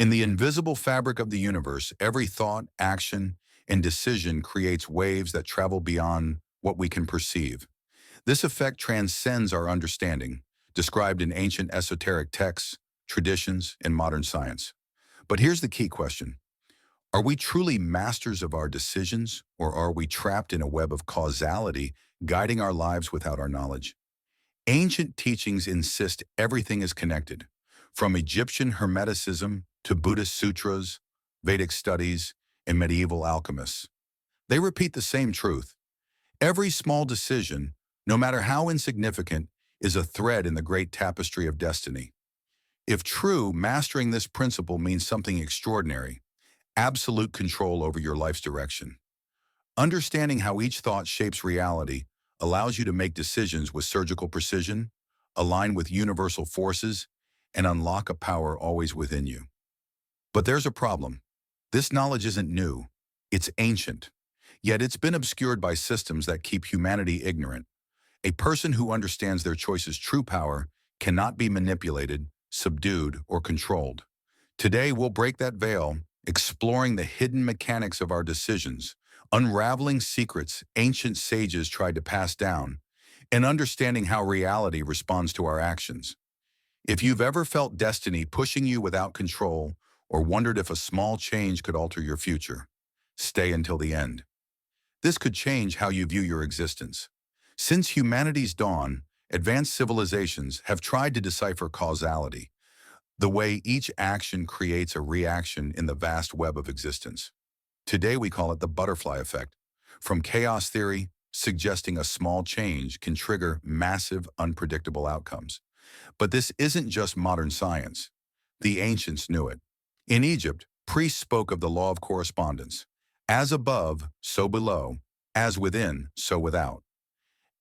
In the invisible fabric of the universe, every thought, action, and decision creates waves that travel beyond what we can perceive. This effect transcends our understanding, described in ancient esoteric texts, traditions, and modern science. But here's the key question. Are we truly masters of our decisions, or are we trapped in a web of causality guiding our lives without our knowledge? Ancient teachings insist everything is connected, from Egyptian Hermeticism to Buddhist sutras, Vedic studies, and medieval alchemists. They repeat the same truth. Every small decision, no matter how insignificant, is a thread in the great tapestry of destiny. If true, mastering this principle means something extraordinary, absolute control over your life's direction. Understanding how each thought shapes reality allows you to make decisions with surgical precision, align with universal forces, and unlock a power always within you. But there's a problem. This knowledge isn't new. It's ancient. Yet it's been obscured by systems that keep humanity ignorant. A person who understands their choice's true power cannot be manipulated, subdued, or controlled. Today, we'll break that veil, exploring the hidden mechanics of our decisions, unraveling secrets ancient sages tried to pass down, and understanding how reality responds to our actions. If you've ever felt destiny pushing you without control, or wondered if a small change could alter your future, stay until the end. This could change how you view your existence. Since humanity's dawn, advanced civilizations have tried to decipher causality, the way each action creates a reaction in the vast web of existence. Today we call it the butterfly effect. From chaos theory, suggesting a small change can trigger massive, unpredictable outcomes. But this isn't just modern science. The ancients knew it. In Egypt, priests spoke of the law of correspondence. As above, so below. As within, so without.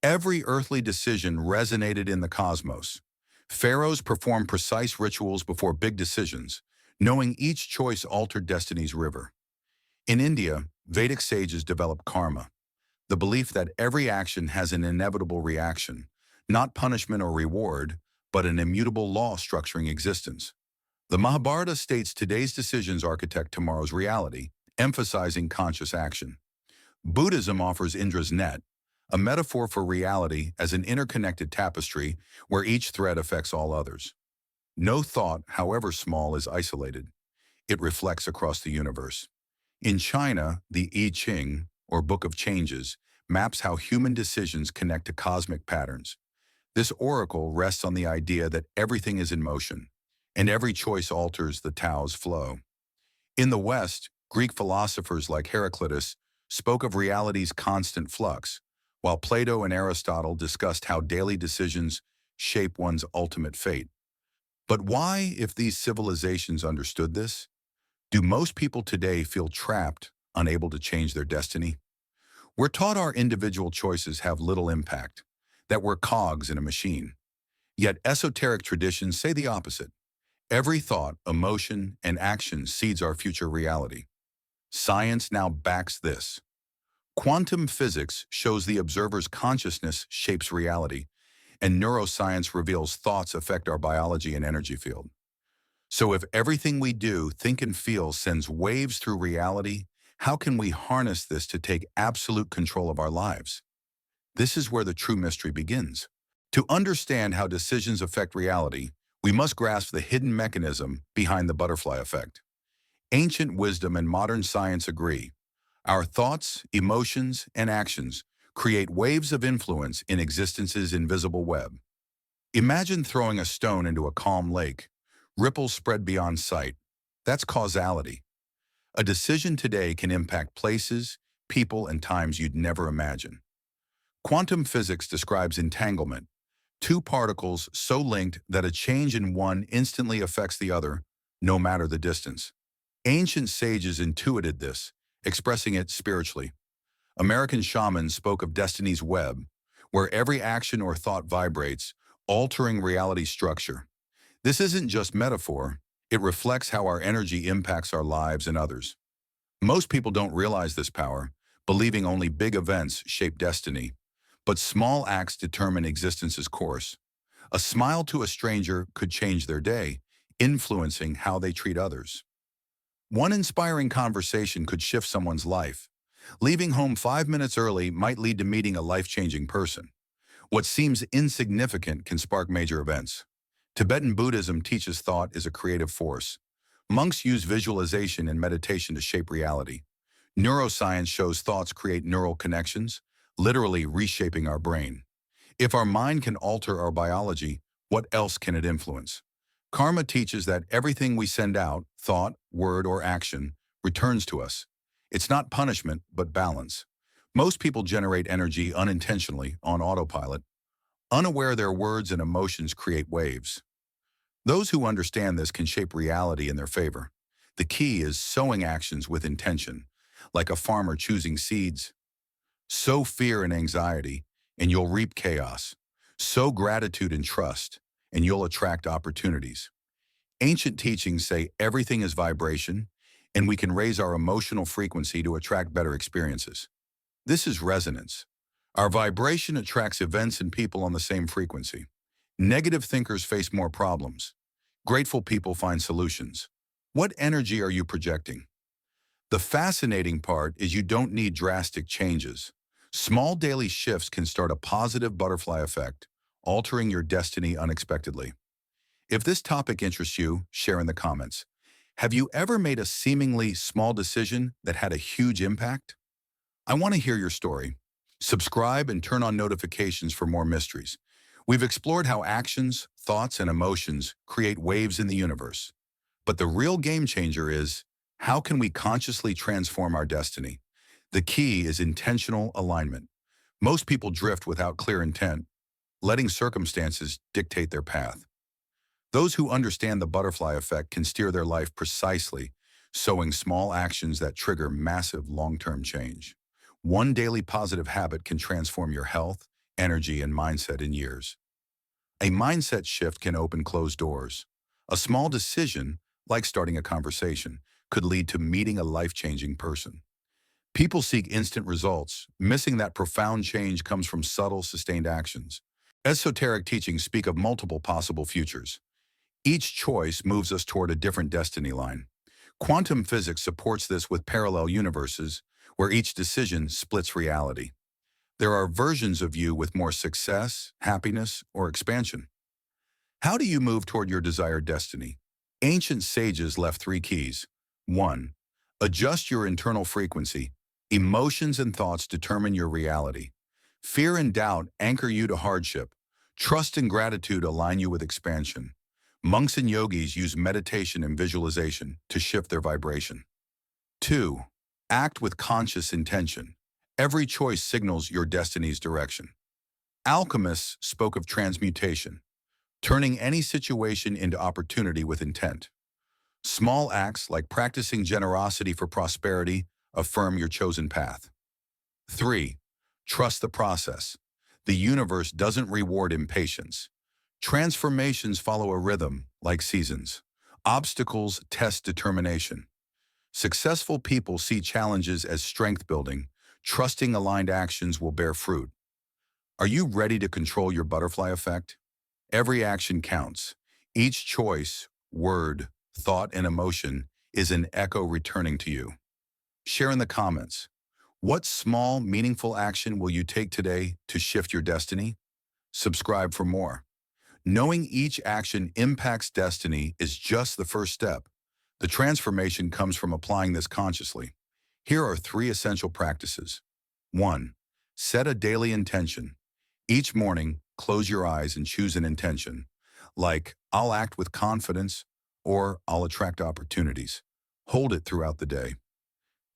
Every earthly decision resonated in the cosmos. Pharaohs performed precise rituals before big decisions, knowing each choice altered destiny's river. In India, Vedic sages developed karma, the belief that every action has an inevitable reaction, not punishment or reward, but an immutable law structuring existence. The Mahabharata states today's decisions architect tomorrow's reality, emphasizing conscious action. Buddhism offers Indra's net, a metaphor for reality as an interconnected tapestry where each thread affects all others. No thought, however small, is isolated. It reflects across the universe. In China, the I Ching, or Book of Changes, maps how human decisions connect to cosmic patterns. This oracle rests on the idea that everything is in motion, and every choice alters the Tao's flow. In the West, Greek philosophers like Heraclitus spoke of reality's constant flux, while Plato and Aristotle discussed how daily decisions shape one's ultimate fate. But why, if these civilizations understood this, do most people today feel trapped, unable to change their destiny? We're taught our individual choices have little impact, that we're cogs in a machine. Yet esoteric traditions say the opposite. Every thought, emotion, and action seeds our future reality. Science now backs this. Quantum physics shows the observer's consciousness shapes reality, and neuroscience reveals thoughts affect our biology and energy field. So if everything we do, think, and feel sends waves through reality, how can we harness this to take absolute control of our lives? This is where the true mystery begins. To understand how decisions affect reality, we must grasp the hidden mechanism behind the butterfly effect. Ancient wisdom and modern science agree. Our thoughts, emotions, and actions create waves of influence in existence's invisible web. Imagine throwing a stone into a calm lake. Ripples spread beyond sight. That's causality. A decision today can impact places, people, and times you'd never imagine. Quantum physics describes entanglement, two particles so linked that a change in one instantly affects the other, no matter the distance. Ancient sages intuited this, expressing it spiritually. American shamans spoke of destiny's web, where every action or thought vibrates, altering reality's structure. This isn't just metaphor, it reflects how our energy impacts our lives and others. Most people don't realize this power, believing only big events shape destiny. But small acts determine existence's course. A smile to a stranger could change their day, influencing how they treat others. One inspiring conversation could shift someone's life. Leaving home 5 minutes early might lead to meeting a life-changing person. What seems insignificant can spark major events. Tibetan Buddhism teaches thought is a creative force. Monks use visualization and meditation to shape reality. Neuroscience shows thoughts create neural connections, literally reshaping our brain. If our mind can alter our biology, what else can it influence? Karma teaches that everything we send out, thought, word, or action, returns to us. It's not punishment, but balance. Most people generate energy unintentionally, on autopilot, unaware their words and emotions create waves. Those who understand this can shape reality in their favor. The key is sowing actions with intention, like a farmer choosing seeds. Sow fear and anxiety, and you'll reap chaos. Sow gratitude and trust, and you'll attract opportunities. Ancient teachings say everything is vibration, and we can raise our emotional frequency to attract better experiences. This is resonance. Our vibration attracts events and people on the same frequency. Negative thinkers face more problems. Grateful people find solutions. What energy are you projecting? The fascinating part is you don't need drastic changes. Small daily shifts can start a positive butterfly effect, altering your destiny unexpectedly. If this topic interests you, share in the comments. Have you ever made a seemingly small decision that had a huge impact? I want to hear your story. Subscribe and turn on notifications for more mysteries. We've explored how actions, thoughts, and emotions create waves in the universe. But the real game changer is, how can we consciously transform our destiny? The key is intentional alignment. Most people drift without clear intent, letting circumstances dictate their path. Those who understand the butterfly effect can steer their life precisely, sowing small actions that trigger massive long-term change. One daily positive habit can transform your health, energy, and mindset in years. A mindset shift can open closed doors. A small decision, like starting a conversation, could lead to meeting a life-changing person. People seek instant results, missing that profound change comes from subtle, sustained actions. Esoteric teachings speak of multiple possible futures. Each choice moves us toward a different destiny line. Quantum physics supports this with parallel universes, where each decision splits reality. There are versions of you with more success, happiness, or expansion. How do you move toward your desired destiny? Ancient sages left 3 keys. 1. Adjust your internal frequency. Emotions and thoughts determine your reality. Fear and doubt anchor you to hardship. Trust and gratitude align you with expansion. Monks and yogis use meditation and visualization to shift their vibration. 2. Act with conscious intention. Every choice signals your destiny's direction. Alchemists spoke of transmutation, turning any situation into opportunity with intent. Small acts like practicing generosity for prosperity affirm your chosen path. 3. Trust the process. The universe doesn't reward impatience. Transformations follow a rhythm, like seasons. Obstacles test determination. Successful people see challenges as strength building. Trusting aligned actions will bear fruit. Are you ready to control your butterfly effect? Every action counts. Each choice, word, thought, and emotion is an echo returning to you. Share in the comments. What small, meaningful action will you take today to shift your destiny? Subscribe for more. Knowing each action impacts destiny is just the first step. The transformation comes from applying this consciously. Here are 3 essential practices. 1. Set a daily intention. Each morning, close your eyes and choose an intention, like, I'll act with confidence, or I'll attract opportunities. Hold it throughout the day.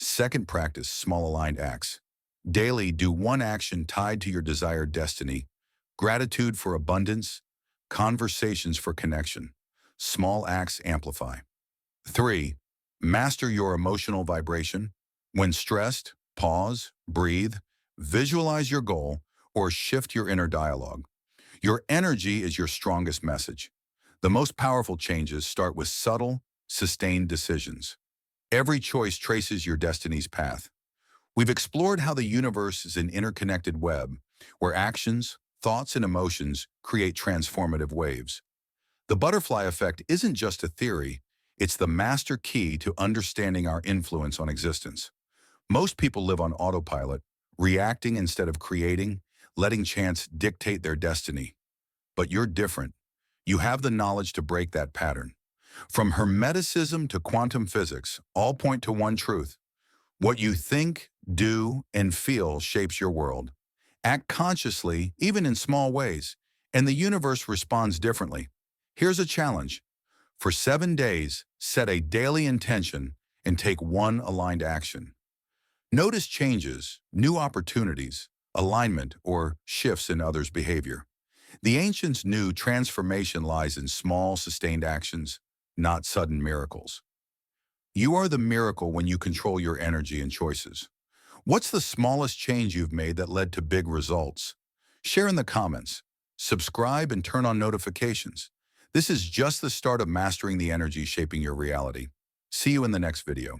Second, practice small aligned acts. Daily, do one action tied to your desired destiny. Gratitude for abundance, conversations for connection. Small acts amplify. 3. Master your emotional vibration. When stressed, pause, breathe, visualize your goal, or shift your inner dialogue. Your energy is your strongest message. The most powerful changes start with subtle, sustained decisions. Every choice traces your destiny's path. We've explored how the universe is an interconnected web, where actions, thoughts, and emotions create transformative waves. The butterfly effect isn't just a theory, It's the master key to understanding our influence on existence. Most people live on autopilot, reacting instead of creating, letting chance dictate their destiny. But you're different. You have the knowledge to break that pattern. From Hermeticism to quantum physics, all point to one truth. What you think, do, and feel shapes your world. Act consciously, even in small ways, and the universe responds differently. Here's a challenge. For 7 days, set a daily intention and take one aligned action. Notice changes, new opportunities, alignment, or shifts in others' behavior. The ancients knew transformation lies in small, sustained actions, not sudden miracles. You are the miracle when you control your energy and choices. What's the smallest change you've made that led to big results? Share in the comments. Subscribe and turn on notifications. This is just the start of mastering the energy shaping your reality. See you in the next video.